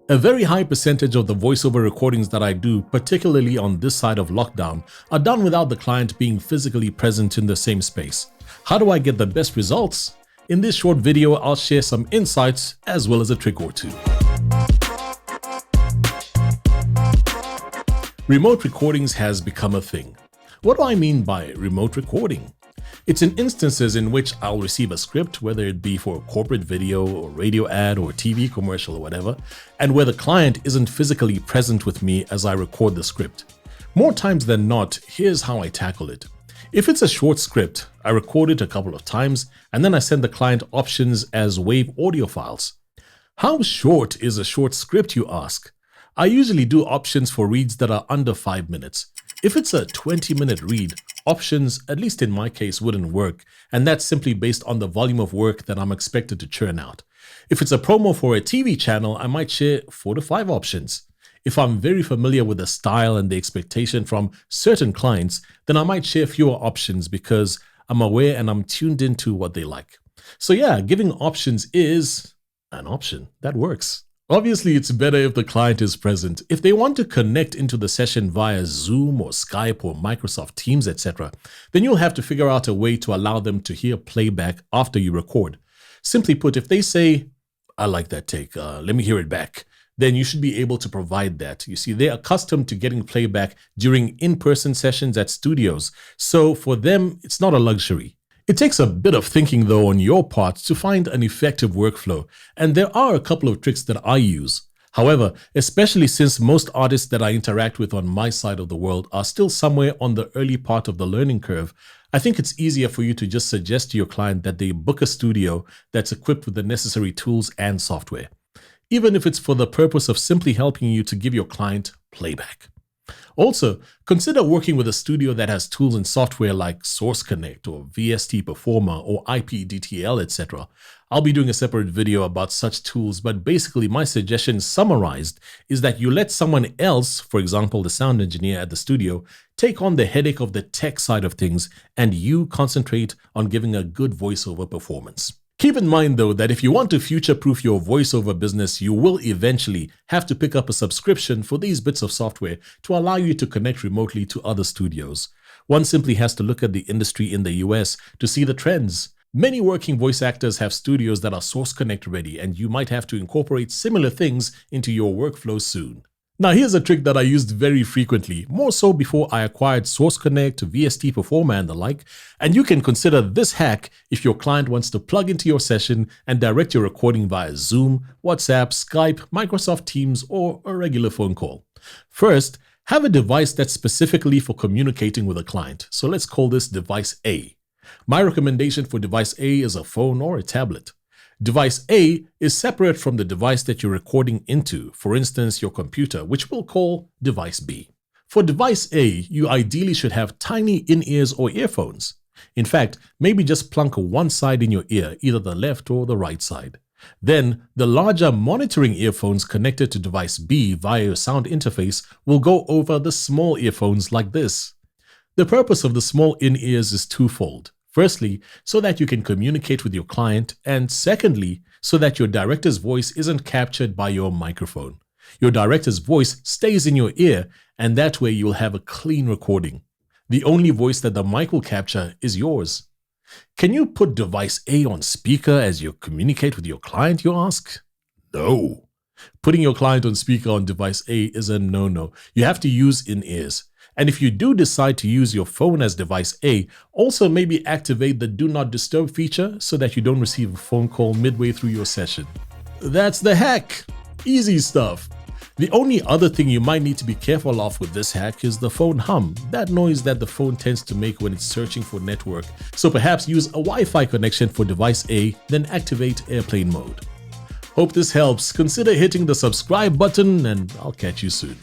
A very high percentage of the voiceover recordings that I do, particularly on this side of lockdown, are done without the client being physically present in the same space. How do I get the best results? In this short video, I'll share some insights as well as a trick or two. Remote recordings has become a thing. What do I mean by remote recording? It's in instances in which I'll receive a script, whether it be for a corporate video or radio ad or TV commercial or whatever, and where the client isn't physically present with me as I record the script. More times than not, here's how I tackle it. If it's a short script, I record it a couple of times and then I send the client options as WAV audio files. How short is a short script, you ask? I usually do options for reads that are under 5 minutes. If it's a 20-minute read, options, at least in my case, wouldn't work, and that's simply based on the volume of work that I'm expected to churn out. If it's a promo for a TV channel, I might share 4 to 5 options. If I'm very familiar with the style and the expectation from certain clients, then I might share fewer options because I'm aware and I'm tuned into what they like. So yeah, giving options is an option that works. Obviously, it's better if the client is present. If they want to connect into the session via Zoom or Skype or Microsoft Teams, etc., then you'll have to figure out a way to allow them to hear playback after you record. Simply put, if they say, "I like that take, let me hear it back," then you should be able to provide that. You see, they're accustomed to getting playback during in-person sessions at studios, so for them, it's not a luxury. It takes a bit of thinking though on your part to find an effective workflow, and there are a couple of tricks that I use. However, especially since most artists that I interact with on my side of the world are still somewhere on the early part of the learning curve, I think it's easier for you to just suggest to your client that they book a studio that's equipped with the necessary tools and software, even if it's for the purpose of simply helping you to give your client playback. Also, consider working with a studio that has tools and software like Source Connect or VST Performer or IPDTL, etc. I'll be doing a separate video about such tools, but basically my suggestion summarized is that you let someone else, for example the sound engineer at the studio, take on the headache of the tech side of things and you concentrate on giving a good voiceover performance. Keep in mind though that if you want to future-proof your voiceover business, you will eventually have to pick up a subscription for these bits of software to allow you to connect remotely to other studios. One simply has to look at the industry in the US to see the trends. Many working voice actors have studios that are Source Connect ready, and you might have to incorporate similar things into your workflow soon. Now here's a trick that I used very frequently, more so before I acquired Source Connect, VST Performer and the like, and you can consider this hack if your client wants to plug into your session and direct your recording via Zoom, WhatsApp, Skype, Microsoft Teams, or a regular phone call. First, have a device that's specifically for communicating with a client, so let's call this device A. My recommendation for device A is a phone or a tablet. Device A is separate from the device that you're recording into, for instance, your computer, which we'll call device B. For device A, you ideally should have tiny in-ears or earphones. In fact, maybe just plunk one side in your ear, either the left or the right side. Then, the larger monitoring earphones connected to device B via your sound interface will go over the small earphones like this. The purpose of the small in-ears is twofold. Firstly, so that you can communicate with your client, and secondly, so that your director's voice isn't captured by your microphone. Your director's voice stays in your ear, and that way you'll have a clean recording. The only voice that the mic will capture is yours. Can you put device A on speaker as you communicate with your client, you ask? No. Putting your client on speaker on device A is a no-no. You have to use in-ears. And if you do decide to use your phone as device A, also maybe activate the Do Not Disturb feature so that you don't receive a phone call midway through your session. That's the hack! Easy stuff! The only other thing you might need to be careful of with this hack is the phone hum, that noise that the phone tends to make when it's searching for network. So perhaps use a Wi-Fi connection for device A, then activate airplane mode. Hope this helps. Consider hitting the subscribe button and I'll catch you soon.